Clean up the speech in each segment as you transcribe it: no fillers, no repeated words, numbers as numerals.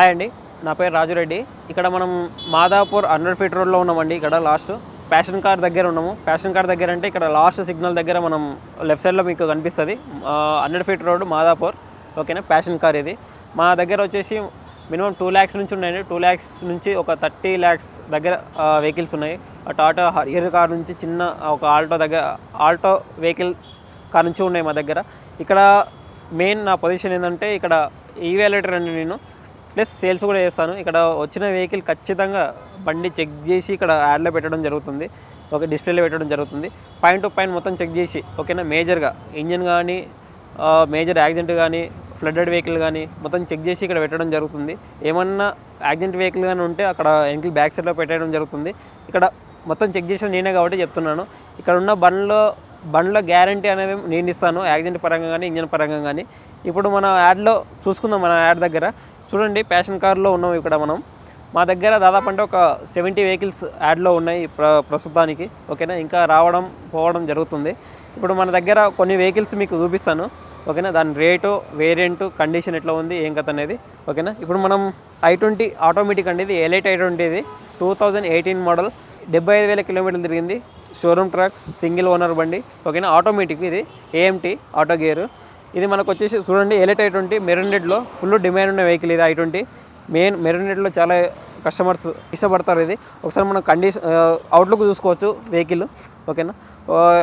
Hi అండి, నా పేరు రాజురెడ్డి. ఇక్కడ మనం మాదాపూర్ 100 ఫీట్ రోడ్లో ఉన్నామండి. ఇక్కడ లాస్ట్ ప్యాషన్ కార్ దగ్గర ఉన్నాము. ప్యాషన్ కార్ దగ్గర అంటే ఇక్కడ లాస్ట్ సిగ్నల్ దగ్గర మనం లెఫ్ట్ సైడ్లో మీకు కనిపిస్తుంది 100 ఫీట్ రోడ్ మాదాపూర్. ఓకేనా, ప్యాషన్ కార్ ఇది. మా దగ్గర వచ్చేసి మినిమం 2 lakhs నుంచి ఉన్నాయండి. 2 lakhs నుంచి ఒక 30 lakhs దగ్గర వెహికల్స్ ఉన్నాయి. టాటా హరియర్ కార్ నుంచి చిన్న ఒక ఆల్టో వెహికల్ కార్ నుంచి ఉన్నాయి మా దగ్గర. ఇక్కడ మెయిన్ నా పొజిషన్ ఏంటంటే ఇక్కడ ఈవాల్యుయేటర్ అండి నేను, ప్లస్ సేల్స్ కూడా చేస్తాను. ఇక్కడ వచ్చిన వెహికల్ ఖచ్చితంగా బండి చెక్ చేసి ఇక్కడ యాడ్లో పెట్టడం జరుగుతుంది, ఓకే, డిస్ప్లేలో పెట్టడం జరుగుతుంది. పాయింట్ టు పాయింట్ మొత్తం చెక్ చేసి, ఓకేనా, మేజర్గా ఇంజన్ కానీ మేజర్ యాక్సిడెంట్ కానీ ఫ్లడ్డెడ్ వెహికల్ కానీ మొత్తం చెక్ చేసి ఇక్కడ పెట్టడం జరుగుతుంది. ఏమన్నా యాక్సిడెంట్ వెహికల్ కానీ ఉంటే అక్కడ వెహికల్ బ్యాక్ సైడ్లో పెట్టడం జరుగుతుంది. ఇక్కడ మొత్తం చెక్ చేసేది నేనే కాబట్టి చెప్తున్నాను. ఇక్కడ ఉన్న బండ్లో గ్యారంటీ అనేది నేను ఇస్తాను, యాక్సిడెంట్ పరంగా కానీ ఇంజన్ పరంగా కానీ. ఇప్పుడు మన యాడ్లో చూసుకుందాం. మన యాడ్ దగ్గర చూడండి, ప్యాషన్ కార్లో ఉన్నాం ఇక్కడ మనం. మా దగ్గర దాదాపు అంటే ఒక 70 వెహికల్స్ యాడ్లో ఉన్నాయి ప్రస్తుతానికి, ఓకేనా. ఇంకా రావడం పోవడం జరుగుతుంది. ఇప్పుడు మన దగ్గర కొన్ని వెహికల్స్ మీకు చూపిస్తాను, ఓకేనా. దాని రేటు, వేరియంటు, కండిషన్ ఎట్లా ఉంది, ఏం కథ అనేది, ఓకేనా. ఇప్పుడు మనం i20 ఆటోమేటిక్ అండి, ఇది ఎలైట్ i20, ఇది 2018 మోడల్, 75,000 కిలోమీటర్లు తిరిగింది. షోరూమ్ ట్రాక్, సింగిల్ ఓనర్ బండి, ఓకేనా. ఆటోమేటిక్, ఇది AMT ఆటో గేరు. ఇది మనకు వచ్చేసి చూడండి, ఎలైట్ i20 మెరూన్ రెడ్లో ఫుల్ డిమాండ్ ఉన్న వెహికల్ ఇది. i20 మెరూన్ రెడ్లో చాలా కస్టమర్స్ ఇష్టపడతారు. ఇది ఒకసారి మనం అవుట్లుక్ చూసుకోవచ్చు వెహికల్, ఓకేనా.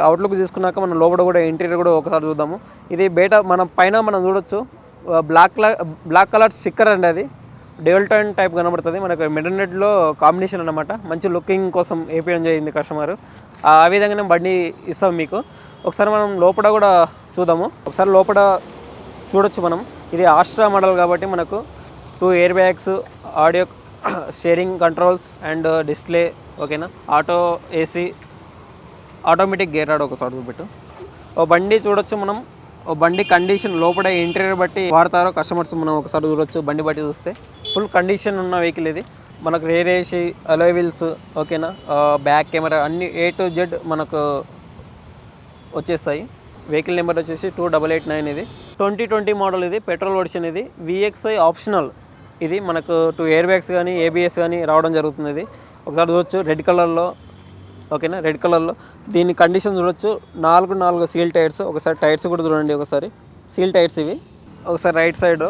అవుట్లుక్ చూసుకున్నాక మనం లోపల కూడా ఇంటీరియర్ కూడా ఒకసారి చూద్దాము. ఇది బయట మన పైన మనం చూడొచ్చు, బ్లాక్ కలర్ స్టిక్కర్ అండి, అది డెవల్ టర్న్ టైప్ కనబడుతుంది మనకు. మెరూన్ రెడ్లో కాంబినేషన్ అనమాట, మంచి లుకింగ్ కోసం వేపించడం జరిగింది కస్టమర్. ఆ విధంగానే బండి ఇస్తాం మీకు. ఒకసారి మనం లోపల కూడా చూద్దాము. ఒకసారి లోపల చూడొచ్చు మనం. ఇది ఆస్ట్రా మోడల్ కాబట్టి మనకు 2 air bags, audio, steering controls and display, ఓకేనా. Auto AC, automatic gear rod ఒకసారి చూపెట్టు. ఓ బండి చూడొచ్చు మనం. ఓ బండి కండిషన్ లోపల ఇంటీరియర్ బట్టి వాడతారో కస్టమర్స్ మనం ఒకసారి చూడొచ్చు. బండి బట్టి చూస్తే ఫుల్ కండిషన్ ఉన్న వెహికల్ ఇది. మనకు రేర్ AC, అలాయ్ వీల్స్, ఓకేనా, బ్యాక్ కెమెరా అన్ని A to Z మనకు వచ్చేస్తాయి. వెహికల్ నెంబర్ వచ్చేసి 2889. ఇది 2020 మోడల్, ఇది పెట్రోల్ వర్షన్. ఇది VXI ఆప్షనల్. ఇది మనకు 2 ఎయిర్ బ్యాగ్స్ కానీ ABS కానీ రావడం జరుగుతుంది. ఇది ఒకసారి చూడొచ్చు, రెడ్ కలర్లో, ఓకేనా, రెడ్ కలర్లో. దీని కండిషన్ చూడొచ్చు, 4 సీల్ టైర్స్. ఒకసారి టైర్స్ కూడా చూడండి, ఒకసారి సీల్ టైర్స్ ఇవి. ఒకసారి రైట్ సైడ్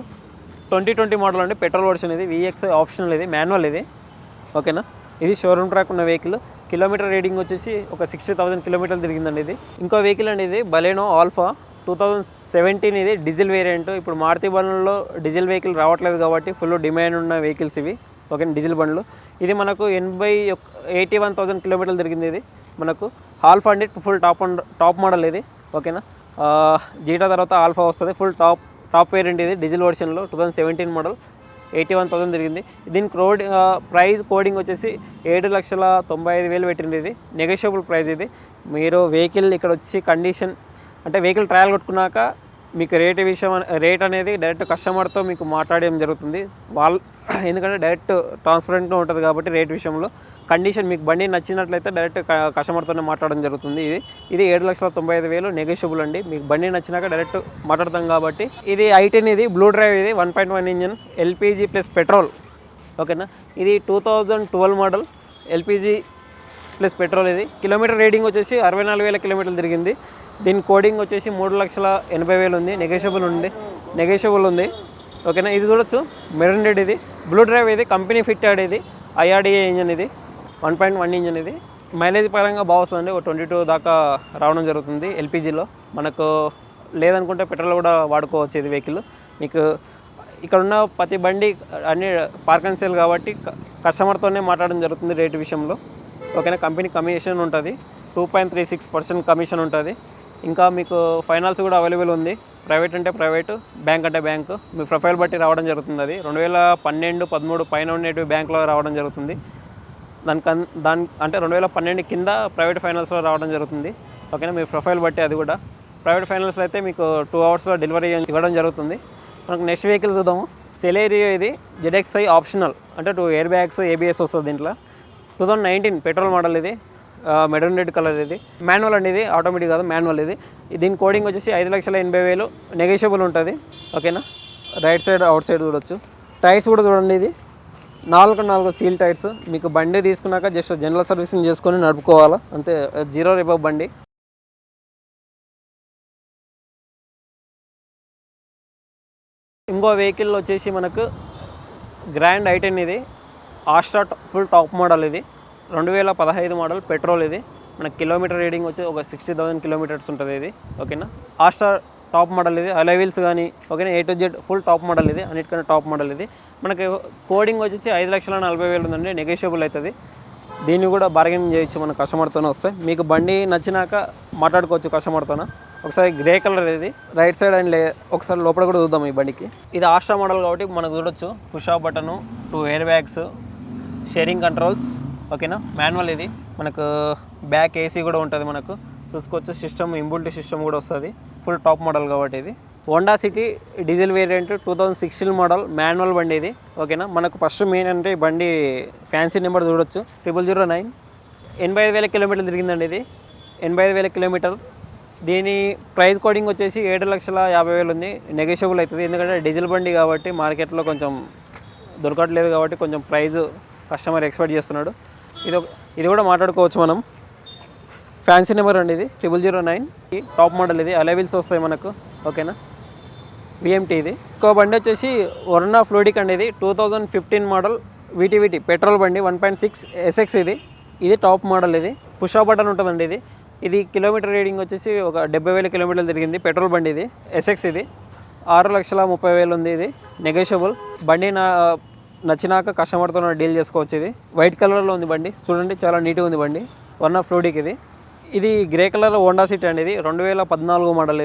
2020 మోడల్ అండి, పెట్రోల్ వర్షన్. ఇది VXI ఆప్షనల్, ఇది మాన్యువల్ ఇది, ఓకేనా. ఇది షోరూమ్ ట్రాక్ ఉన్న వెహికల్. కిలోమీటర్ రీడింగ్ వచ్చేసి ఒక 60,000 కిలోమీటర్లు తిరిగిందండి. ఇది ఇంకో వెహికల్ అండి, ఇది బలెనో ఆల్ఫా 2017, ఇది డీజిల్ వేరియంట్. ఇప్పుడు మారుతి బండ్లలో డీజిల్ వెహికల్ రావట్లేదు కాబట్టి ఫుల్ డిమాండ్ ఉన్న వెహికల్స్ ఇవి, ఓకే, డీజిల్ బండ్లు. ఇది మనకు 81,000 కిలోమీటర్లు తిరిగింది. ఇది మనకు ఆల్ఫా అండి, ఫుల్ టాప్ మోడల్ ఇది, ఓకేనా. జీటా తర్వాత ఆల్ఫా వస్తుంది, ఫుల్ టాప్ వేరియంట్. ఇది డీజిల్ వర్షన్లో 2017 మోడల్, 81,000 తిరిగింది. దీనికి ప్రైస్ కోడింగ్ వచ్చేసి 7,95,000 పెట్టింది. ఇది నెగోషియబుల్ ప్రైస్. ఇది మీరు వెహికల్ ఇక్కడ వచ్చి కండిషన్ అంటే వెహికల్ ట్రయల్ కొట్టుకున్నాక మీకు రేట్ అనేది డైరెక్ట్ కస్టమర్తో మీకు మాట్లాడడం జరుగుతుంది. ఎందుకంటే డైరెక్ట్ ట్రాన్స్పరెంట్గా ఉంటుంది కాబట్టి రేట్ విషయంలో. కండిషన్ మీకు బండి నచ్చినట్లయితే డైరెక్ట్ కస్టమర్తోనే మాట్లాడడం జరుగుతుంది. ఇది 7,95,000 నెగోషియబుల్ అండి. మీకు బండి నచ్చినాక డైరెక్ట్ మాట్లాడతాం కాబట్టి. ఇది i10, ఇది బ్లూ డ్రైవ్, ఇది 1.1 ఇంజన్, LPG ప్లస్ పెట్రోల్, ఓకేనా. ఇది 2012 మోడల్, LPG ప్లస్ పెట్రోల్. ఇది కిలోమీటర్ రీడింగ్ వచ్చేసి 64,000 కిలోమీటర్లు తిరిగింది. దీని కోడింగ్ వచ్చేసి 3,80,000 ఉంది, నెగోషియబుల్ ఉంది, ఓకేనా. ఇది చూడొచ్చు, మెరూన్ రెడ్, ఇది బ్లూ డ్రైవ్, ఇది కంపెనీ ఫిట్ యాడ్, ఇది IRDA ఇంజన్, ఇది 1.1 ఇంజన్. ఇది మైలేజ్ పరంగా బాగా వస్తుందండి, ఒక 22 దాకా రావడం జరుగుతుంది LPGలో. మనకు లేదనుకుంటే పెట్రోల్ కూడా వాడుకోవచ్చు ఇది వెహికల్. మీకు ఇక్కడ ఉన్న ప్రతి బండి అన్ని పార్క్ అండ్ సేల్ కాబట్టి కస్టమర్తోనే మాట్లాడడం జరుగుతుంది రేటు విషయంలో, ఓకేనా. కంపెనీ కమిషన్ ఉంటుంది, 2.36% కమిషన్ ఉంటుంది. ఇంకా మీకు ఫైనాన్స్ కూడా అవైలబుల్ ఉంది. ప్రైవేట్ అంటే ప్రైవేటు, బ్యాంక్ అంటే బ్యాంకు, మీ ప్రొఫైల్ బట్టి రావడం జరుగుతుంది. అది 2012, 13 పైన ఉండేటివి బ్యాంకులో రావడం జరుగుతుంది. దాని అంటే 2012 కింద ప్రైవేట్ ఫైనాన్స్లో రావడం జరుగుతుంది, ఓకేనా. మీ ప్రొఫైల్ బట్టి అది కూడా. ప్రైవేట్ ఫైనాన్స్లో అయితే మీకు 2 అవర్స్లో డెలివరీ ఇవ్వడం జరుగుతుంది. మనకు నెక్స్ట్ వెహికల్ చూద్దాము. సెలేరియో, ఇది ZXI ఆప్షనల్, అంటే 2 ఎయిర్ బ్యాగ్స్ ABS వస్తుంది దీంట్లో. 2019 పెట్రోల్ మోడల్. ఇది మెరూన్ రెడ్ కలర్. ఇది మాన్యువల్ అండి, ఇది ఆటోమేటిక్ కాదు, మాన్యువల్. ఇది దీని కోడింగ్ వచ్చేసి 5,80,000 నెగోషియబుల్ ఉంటుంది, ఓకేనా. రైట్ సైడ్ అవుట్ సైడ్ చూడొచ్చు, టైర్స్ కూడా చూడండి, ఇది 4 సీల్ టైర్స్. మీకు బండి తీసుకున్నాక జస్ట్ జనరల్ సర్వీసింగ్ చేసుకొని నడుపుకోవాలా అంతే, 0 రిబవ్ బండి. ఇంకో వెహికల్ వచ్చేసి మనకు గ్రాండ్ i10 ఇది ఆస్ట్రా ఫుల్ టాప్ మోడల్. ఇది 2015 మోడల్ పెట్రోల్. ఇది మనకి కిలోమీటర్ రీడింగ్ వచ్చి ఒక 60,000 కిలోమీటర్స్ ఉంటుంది ఇది. ఓకేనా, ఆస్ట్రా టాప్ మోడల్ ఇది. అలాయ్ వీల్స్ కానీ ఓకేనా, A to Z full top model ఇది, అన్నిటికన్నా టాప్ మోడల్ ఇది. మనకి కోడింగ్ వచ్చేసి 5,40,000 ఉందండి, నెగోషియబుల్ అవుతుంది. దీన్ని కూడా బార్గెనింగ్ చేయొచ్చు మన కస్టమర్తోనే వస్తాయి. మీకు బండి నచ్చినాక మాట్లాడుకోవచ్చు కస్టమర్తోన. ఒకసారి గ్రే కలర్ ఇది, రైట్ సైడ్ అండ్ ఒకసారి లోపల కూడా చూద్దాం ఈ బండికి. ఇది ఆస్ట్రా మోడల్ కాబట్టి మనకు చూడొచ్చు, push of button, 2 air bags, sharing controls. ఓకేనా, మాన్యువల్ ఇది. మనకు బ్యాక్ ఏసీ కూడా ఉంటుంది, మనకు చూసుకోవచ్చు. సిస్టమ్ ఇంబుల్ట్ సిస్టమ్ కూడా వస్తుంది, ఫుల్ టాప్ మోడల్ కాబట్టి ఇది. Honda city diesel variant 2016 model manual బండి ఇది. ఓకేనా, మనకు ఫస్ట్ మెయిన్ అంటే ఈ బండి ఫ్యాన్సీ నెంబర్ చూడొచ్చు, 0009. 85,000 కిలోమీటర్లు తిరిగిందండి ఇది, 85,000 కిలోమీటర్. దీని ప్రైస్ కోడింగ్ వచ్చేసి 7,50,000 ఉంది, నెగోషియబుల్ అవుతుంది. ఎందుకంటే డీజిల్ బండి కాబట్టి మార్కెట్లో కొంచెం దొరకట్లేదు కాబట్టి కొంచెం ప్రైస్ కస్టమర్ ఎక్స్పెక్ట్ చేస్తున్నాడు. ఇది కూడా మాట్లాడుకోవచ్చు మనం. ఫ్యాన్సీ నెంబర్ అండి ఇది, 0009. టాప్ మోడల్ ఇది, అలాయ్ వీల్స్ వస్తాయి మనకు. ఓకేనా, VMT ఇది. ఇంకో బండి వచ్చేసి వర్నా ఫ్లూడిక్ అండి. ఇది 2015 మోడల్ VTVT పెట్రోల్ బండి, 1.6 SX ఇది. ఇది టాప్ మోడల్. ఇది పుష్ ఆఫ్ బటన్ ఉంటుందండి. ఇది కిలోమీటర్ రీడింగ్ వచ్చేసి ఒక 70,000 కిలోమీటర్లు తిరిగింది, పెట్రోల్ బండి ఇది, SX ఇది. 6,30,000 ఉంది, ఇది నెగోషియబుల్. బండి నచ్చినాక కస్టమర్తో డీల్ చేసుకోవచ్చు. ఇది వైట్ కలర్లో ఉంది బండి, చూడండి చాలా నీట్గా ఉంది బండి. వర్నా ఫ్లూడిక్ ఇది గ్రే కలర్ హోండా సిటీ అండి. ఇది 2014 మోడల్.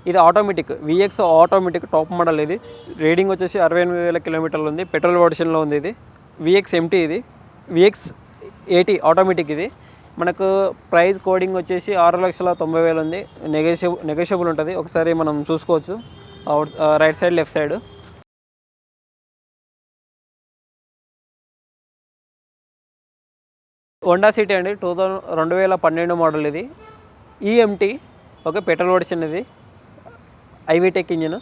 ఇది automatic VX automatic top model. ఇది రీడింగ్ వచ్చేసి 68,000 కిలోమీటర్లు ఉంది, పెట్రోల్ వర్షన్లో ఉంది. ఇది VX MT, ఇది VX 80 ఆటోమేటిక్. ఇది మనకు ప్రైస్ కోడింగ్ వచ్చేసి 6,90,000 ఉంది, నెగోషియబుల్ ఉంటుంది. ఒకసారి మనం చూసుకోవచ్చు right side left side. Honda city అండి, 2012 మోడల్. ఇది EMT, ఓకే, పెట్రోల్ వర్షన్. ఇది ఐవీటెక్ ఇంజిన్.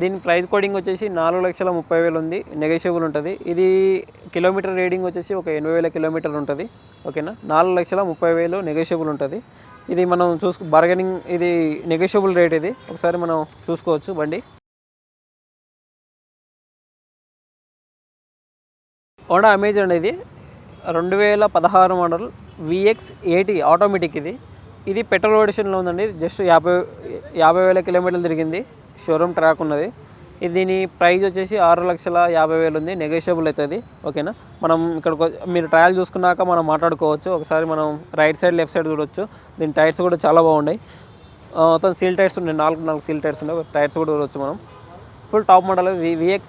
దీని ప్రైస్ కోడింగ్ వచ్చేసి 4,30,000 ఉంది, నెగోషియబుల్ ఉంటుంది. ఇది కిలోమీటర్ రీడింగ్ వచ్చేసి ఒక 80,000 కిలోమీటర్లు ఉంటుంది. ఓకేనా, 4,30,000 నెగోషియబుల్ ఉంటుంది. ఇది మనం బార్గెనింగ్, ఇది నెగోషియబుల్ రేట్. ఇది ఒకసారి మనం చూసుకోవచ్చు బండి. హోండా అమేజ్ అండి. ఇది 2016 మోడల్ VX 80 ఆటోమేటిక్. ఇది పెట్రోల్ వర్షన్లో ఉందండి. జస్ట్ 50,000 కిలోమీటర్లు తిరిగింది, షోరూమ్ ట్రాక్ ఉన్నది. దీని ప్రైస్ వచ్చేసి 6,50,000 ఉంది, నెగోషియబుల్ అవుతుంది. ఓకేనా, మనం ఇక్కడ మీరు ట్రయల్ చూసుకున్నాక మనం మాట్లాడుకోవచ్చు. ఒకసారి మనం రైట్ సైడ్ లెఫ్ట్ సైడ్ చూడొచ్చు. దీని టైర్స్ కూడా చాలా బాగున్నాయి, మొత్తం సీల్ టైర్స్ ఉన్నాయి, 4 సీల్ టైర్స్ ఉన్నాయి. టైర్స్ కూడా చూడొచ్చు మనం. Full top model VX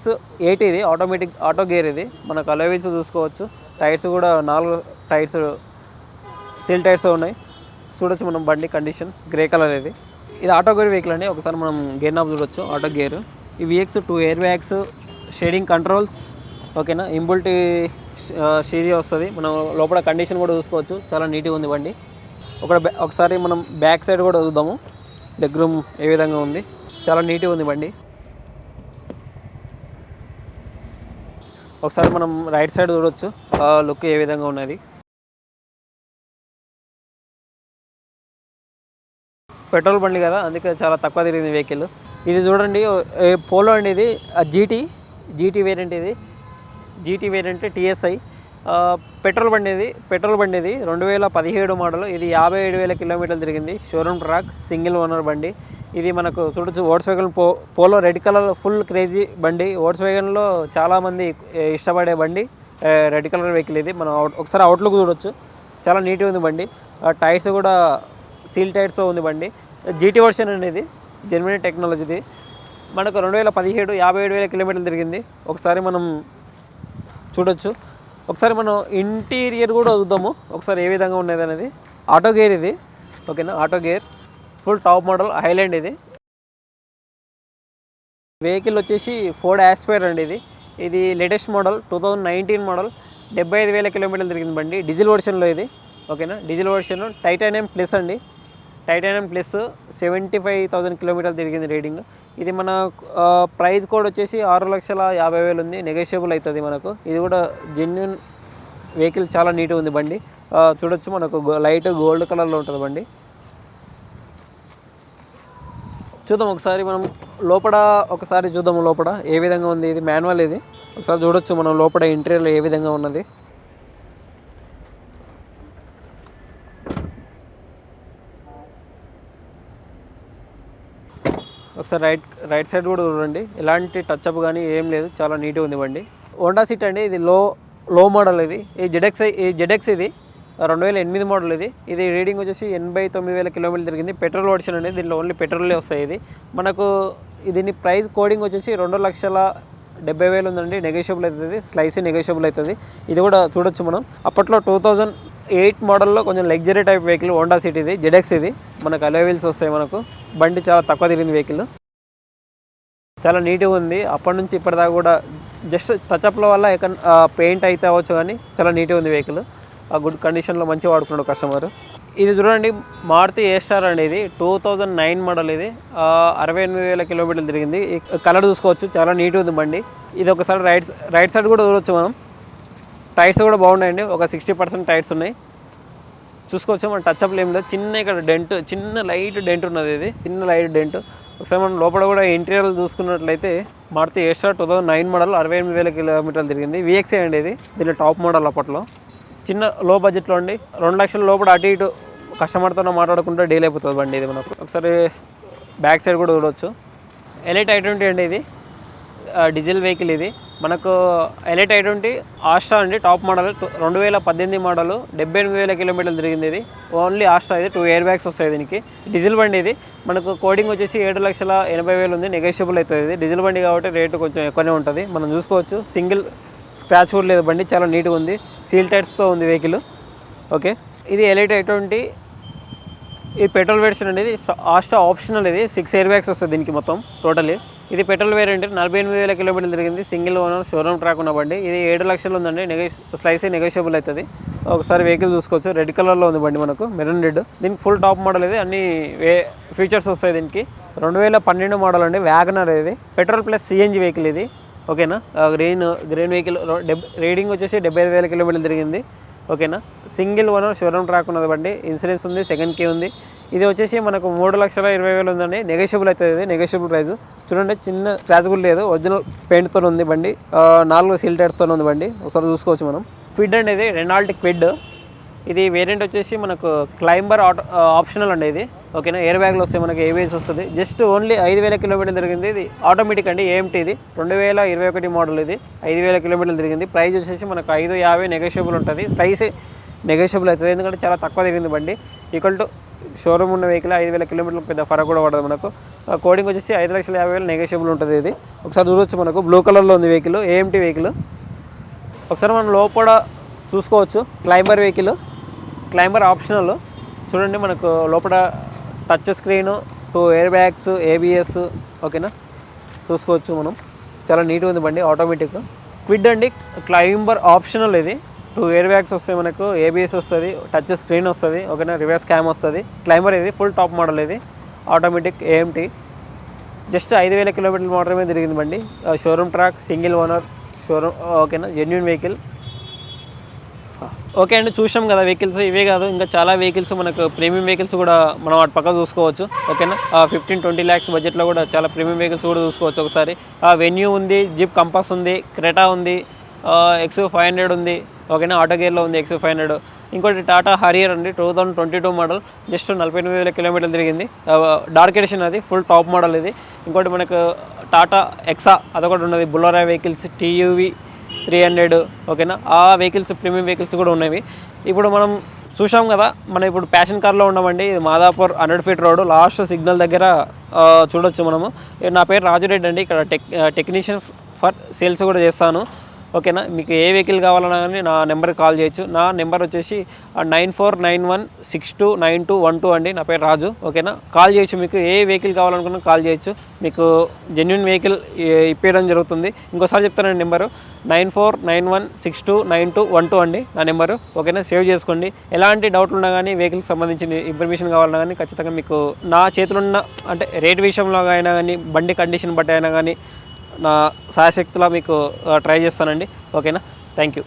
80. ఇది ఆటోమేటిక్ ఆటో గేర్. ఇది మనకు అలాయ్ వీల్స్ చూసుకోవచ్చు. టైర్స్ కూడా 4 టైర్స్ సీల్ టైర్స్ ఉన్నాయి, చూడొచ్చు మనం. బండి కండిషన్ గ్రే కలర్. ఇది ఆటో గేర్ వెహికల్ అండి. ఒకసారి మనం గేర్ నాబ్ చూడొచ్చు, ఆటో గేర్. ఈ VX 2 air bags, sharing controls. ఓకేనా, ఇంబుల్ట్ స్టీరియో వస్తుంది. మనం లోపల కండిషన్ కూడా చూసుకోవచ్చు, చాలా నీట్గా ఉంది బండి. ఒకసారి మనం బ్యాక్ సైడ్ కూడా చూద్దాము, లెగ్ రూమ్ ఏ విధంగా ఉంది, చాలా నీట్గా ఉంది బండి. ఒకసారి మనం రైట్ సైడ్ చూడొచ్చు, లుక్ ఏ విధంగా ఉన్నది. పెట్రోల్ బండి కదా, అందుకే చాలా తక్కువ తిరిగింది వెహికల్. ఇది చూడండి, పోలో అండి. ఇది GT వేరియంట్. ఇది GT వేరియంట్ TSI పెట్రోల్ బండి. పెట్రోల్ బండి. ఇది 2017 మోడల్. ఇది 57,000 కిలోమీటర్లు తిరిగింది, షోరూమ్ ట్రాక్, సింగిల్ ఓనర్ బండి. ఇది మనకు చూడొచ్చు Volkswagen Polo red colour, full crazy బండి. వోల్క్స్వాగన్లో చాలామంది ఇష్టపడే బండి, రెడ్ కలర్ వెహికల్. ఇది మనం ఒకసారి అవుట్లుక్ చూడొచ్చు, చాలా నీట్గా ఉంది బండి. టైర్స్ కూడా సీల్ టైర్స్ ఉంది బండి. GT వర్షన్ అండి. ఇది జెన్యున్ టెక్నాలజీ. ఇది మనకు 2017 57,000 కిలోమీటర్లు తిరిగింది. ఒకసారి మనం చూడొచ్చు. ఒకసారి మనం ఇంటీరియర్ కూడా చూద్దాము, ఒకసారి ఏ విధంగా ఉన్నది అనేది. Auto gear. ఇది ఓకేనా, auto gear, full top model, Highland. ఇది వెహికల్ వచ్చేసి ఫోర్డ్ ఆస్పైర్ అండి. ఇది లేటెస్ట్ మోడల్, 2019 మోడల్, 75,000 కిలోమీటర్లు తిరిగింది బండి, డీజిల్ వర్షన్లో. ఇది ఓకేనా, డీజిల్ వర్షన్, టైటానియం ప్లస్ అండి. టైటానియం ప్లస్ 75,000 కిలోమీటర్లు తిరిగింది రీడింగ్. ఇది మన ప్రైస్ కోడ్ వచ్చేసి 6,50,000 ఉంది, నెగోషియబుల్ అవుతుంది మనకు. ఇది కూడా జెన్యున్ వెహికల్, చాలా నీట్గా ఉంది బండి. చూడొచ్చు మనకు లైట్ గోల్డ్ కలర్లో ఉంటుంది బండి. చూద్దాం ఒకసారి మనం లోపల, ఒకసారి చూద్దాము లోపల ఏ విధంగా ఉంది. ఇది మాన్యువల్, ఇది ఒకసారి చూడొచ్చు మనం లోపల ఇంటీరియర్లో ఏ విధంగా ఉన్నది. ఒకసారి రైట్ సైడ్ కూడా చూడండి, ఎలాంటి టచ్అప్ కానీ ఏం లేదు, చాలా నీట్గా ఉంది బండి. హోండా సిటీ అండి, ఇది లో మోడల్. ఈ జెడ్ఎక్స్ ఇది 2008 మోడల్. ఇది రీడింగ్ వచ్చేసి 89,000 కిలోమీటర్లు తిరిగింది. పెట్రోల్ వర్షన్ అండి, దీంట్లో ఓన్లీ పెట్రోలే వస్తాయి. ఇది మనకు దీని ప్రైస్ కోడింగ్ వచ్చేసి 2,70,000 ఉందండి. నెగోషియబుల్ అవుతుంది, స్లైసీ నెగోషియబుల్ అవుతుంది. ఇది కూడా చూడొచ్చు మనం. అప్పట్లో 2008 మోడల్లో కొంచెం luxury type vehicle Honda city, ఇది జెడ్ఎక్స్. ఇది మనకు అలాయ్ వీల్స్ వస్తాయి. మనకు బండి చాలా తక్కువ తిరిగింది వెహికల్, చాలా నీట్గా ఉంది. అప్పటి నుంచి ఇప్పటిదాకా కూడా జస్ట్ టచ్అప్ల వల్ల పెయింట్ అయితే అవ్వచ్చు, కానీ చాలా నీట్గా ఉంది వెహికల్. గుడ్ కండిషన్లో మంచిగా వాడుకున్నాడు కస్టమర్. ఇది చూడండి, మారుతి A-Star అండి. ఇది 2009 మోడల్. ఇది 68,000 కిలోమీటర్లు తిరిగింది. కలర్ చూసుకోవచ్చు, చాలా నీట్గా ఉంది బండి. ఇది ఒకసారి రైట్ సైడ్ కూడా చూడవచ్చు మనం. టైర్స్ కూడా బాగున్నాయండి, ఒక 60% టైర్స్ ఉన్నాయి. చూసుకోవచ్చు మనం. టచ్అప్లు ఏం లేదు, చిన్న ఇక్కడ డెంట్, చిన్న లైట్ డెంట్ ఉన్నది. ఇది చిన్న లైట్ డెంట్. ఒకసారి మనం లోపల కూడా ఇంటీరియర్ చూసుకున్నట్లయితే మారుతి A-Star 2009 మోడల్ 68,000 కిలోమీటర్లు తిరిగింది. VXA అండి ఇది, దీని టాప్ మోడల్. అప్పట్లో చిన్న లో బడ్జెట్లో అండి, 2 లక్షల లోపల అటు ఇటు కస్టమర్తో మాట్లాడుకుంటే డీల్ అయిపోతుంది బండి ఇది మనకు. ఒకసారి బ్యాక్ సైడ్ కూడా చూడవచ్చు. ఎలైట్ i20 అండి, ఇది డీజిల్ వెహికల్. ఇది మనకు ఎలైట్ i20 ఆస్ట్రా అండి, టాప్ మోడల్. 2018 మోడల్, 78,000 కిలోమీటర్లు తిరిగింది. ఇది ఓన్లీ ఆస్ట్రా. ఇది 2 ఎయిర్ బ్యాగ్స్ వస్తాయి దీనికి. డీజిల్ బండి. ఇది మనకు కోడింగ్ వచ్చేసి 7,80,000 ఉంది, నెగోషియబుల్ అవుతుంది. ఇది డీజిల్ బండి కాబట్టి రేటు కొంచెం ఎక్కువనే ఉంటుంది. మనం చూసుకోవచ్చు, సింగిల్ స్క్రాచ్ కూడా లేదు బండి, చాలా నీట్గా ఉంది. సీల్ టైర్స్తో ఉంది వెహికల్. ఓకే, ఇది ఎలైట్ i20. ఇది పెట్రోల్ వెర్షన్ అండి. ఇది ఆస్ట్రా ఆప్షనల్. ఇది 6 ఎయిర్ బ్యాగ్స్ వస్తుంది దీనికి మొత్తం టోటలీ. ఇది పెట్రోల్ వేరియంట్, 48,000 కిలోమీటర్లు తిరిగింది. సింగిల్ ఓనర్, షోరూమ్ ట్రాక్ ఉన్న బండి. ఇది 7 లక్షలు ఉందండి, స్లైసీ నెగోషియబుల్ అవుతుంది. ఒకసారి వెహికల్ చూసుకోవచ్చు, రెడ్ కలర్లో ఉంది బండి మనకు, మెరూన్ రెడ్. దీనికి ఫుల్ టాప్ మోడల్. ఇది అన్ని ఫీచర్స్ వస్తాయి దీనికి. 2012 మోడల్ అండి, వ్యాగనర్. ఇది పెట్రోల్ ప్లస్ CNG వెహికల్. ఇది ఓకేనా. Green vehicle. రీడింగ్ వచ్చేసి 75,000 కిలోమీటర్లు తిరిగింది. ఓకేనా. సింగిల్ ఓనర్, షోరూమ్ ట్రాక్ ఉన్నది బండి. ఇన్సూరెన్స్ ఉంది, సెకండ్ కీ ఉంది. ఇది వచ్చేసి మనకు 3,20,000 ఉందండి, నెగోషియబుల్ అవుతుంది. ఇది నెగోషియబుల్ ప్రైస్. చూడండి, చిన్న స్క్రాచ్ కూడా లేదు, ఒరిజినల్ పెయింట్తో ఉంది బండి. 4 సీల్ టైర్స్తో ఉంది బండి. ఒకసారి చూసుకోవచ్చు మనం. క్విడ్ అండి, ఇది రెనాల్ట్ క్విడ్. ఇది వేరియంట్ వచ్చేసి మనకు క్లైంబర్ ఆప్షనల్ అండి. ఇది ఓకేనా. ఎయిర్ బ్యాగ్లు వస్తాయి మనకి, ABS వస్తుంది. జస్ట్ ఓన్లీ 5,000 కిలోమీటర్లు తిరిగింది. ఇది ఆటోమేటిక్ అండి, AMT. ఇది 2021 మోడల్. ఇది 5,000 కిలోమీటర్లు తిరిగింది. ప్రైస్ వచ్చేసి మనకు 5,50,000 నెగోషియబుల్ ఉంటుంది. స్లైస్ నెగోషియబుల్ అవుతుంది, ఎందుకంటే చాలా తక్కువ తిరిగింది బండి. ఈక్వల్ టు షోరూమ్ ఉన్న వెహికల్ 5,000 కిలోమీటర్లు పెద్ద ఫరక్ కూడా పడదు మనకు. కోడింగ్ వచ్చేసి 5,50,000 నెగోషియబుల్ ఉంటుంది. ఇది ఒకసారి చూడవచ్చు మనకు. బ్లూ కలర్లో ఉంది వెహికల్, AMT వెహికల్. ఒకసారి మనం లోపల చూసుకోవచ్చు. Climber vehicle, climber optional. చూడండి, మనకు లోపల touch screen, 2 air bags, ABS. ఓకేనా, చూసుకోవచ్చు మనం. చాలా నీట్గా ఉంది బండి, ఆటోమేటిక్. క్విడ్ అండి, క్లైంబర్ ఆప్షనల్. ఇది 2 ఎయిర్ బ్యాగ్స్ వస్తాయి మనకు, ABS వస్తుంది, టచ్ స్క్రీన్ వస్తుంది. ఓకేనా, రివర్స్ క్యామ్ వస్తుంది. క్లైంబర్. ఇది ఫుల్ టాప్ మోడల్. ఇది ఆటోమేటిక్, AMT. జస్ట్ 5,000 కిలోమీటర్లు మాత్రమే తిరిగింది బండి. Showroom track, single owner, showroom. ఓకేనా, జెన్యూన్ వెహికల్. ఓకే అండి, చూసాం కదా వెహికల్స్. ఇవే కాదు, ఇంకా చాలా వెహికల్స్ మనకు, ప్రీమియం వెహికల్స్ కూడా మనం వాటి పక్క చూసుకోవచ్చు. ఓకేనా, 15-20 lakhs బడ్జెట్లో కూడా చాలా ప్రీమియం వెహికల్స్ కూడా చూసుకోవచ్చు ఒకసారి. వెన్యూ ఉంది, జీప్ కంపాస్ ఉంది, క్రెటా ఉంది, XU500 ఉంది. ఓకేనా, ఆటో గేర్లో ఉంది XU500. ఇంకోటి టాటా హరియర్ అండి, 2022 మోడల్. జస్ట్ 48,000 కిలోమీటర్లు తిరిగింది. డార్క్ ఎడిషన్, అది ఫుల్ టాప్ మోడల్. ఇది ఇంకోటి మనకు టాటా ఎక్సా, అదొకటి ఉన్నది. బులోరా వెహికల్స్, TUV 300. ఓకేనా, ఆ వెహికల్స్ ప్రీమియం వెహికల్స్ కూడా ఉన్నాయి. ఇప్పుడు మనం చూసాం కదా, మనం ఇప్పుడు ప్యాషన్ కార్లో ఉన్నామండి. ఇది Madhapur 100 feet road, last signal దగ్గర చూడొచ్చు మనము. నా పేరు రాజురెడ్డి అండి, ఇక్కడ టెక్నీషియన్ ఫర్ సేల్స్ కూడా చేస్తాను. ఓకేనా. మీకు ఏ వెహికల్ కావాలన్నా కానీ నా నెంబర్కి కాల్ చేయొచ్చు. నా నెంబర్ వచ్చేసి 9491629212 అండి. నా పేరు రాజు. ఓకేనా, కాల్ చేయొచ్చు. మీకు ఏ వెహికల్ కావాలనుకున్నా కాల్ చేయొచ్చు. మీకు జెన్యున్ వెహికల్ ఇప్పించడం జరుగుతుంది. ఇంకోసారి చెప్తానండి నెంబరు 9491629212 అండి నా నెంబరు. ఓకేనా, సేవ్ చేసుకోండి. ఎలాంటి డౌట్లు ఉన్నా కానీ వెహికల్కి సంబంధించిన ఇన్ఫర్మేషన్ కావాలన్నా కానీ ఖచ్చితంగా మీకు నా చేతిలో ఉన్న అంటే రేట్ విషయంలో అయినా కానీ బండి కండిషన్ బట్టి అయినా కానీ నా సాయశక్తిలో మీకు ట్రై చేస్తానండి. ఓకేనా, థ్యాంక్ యూ.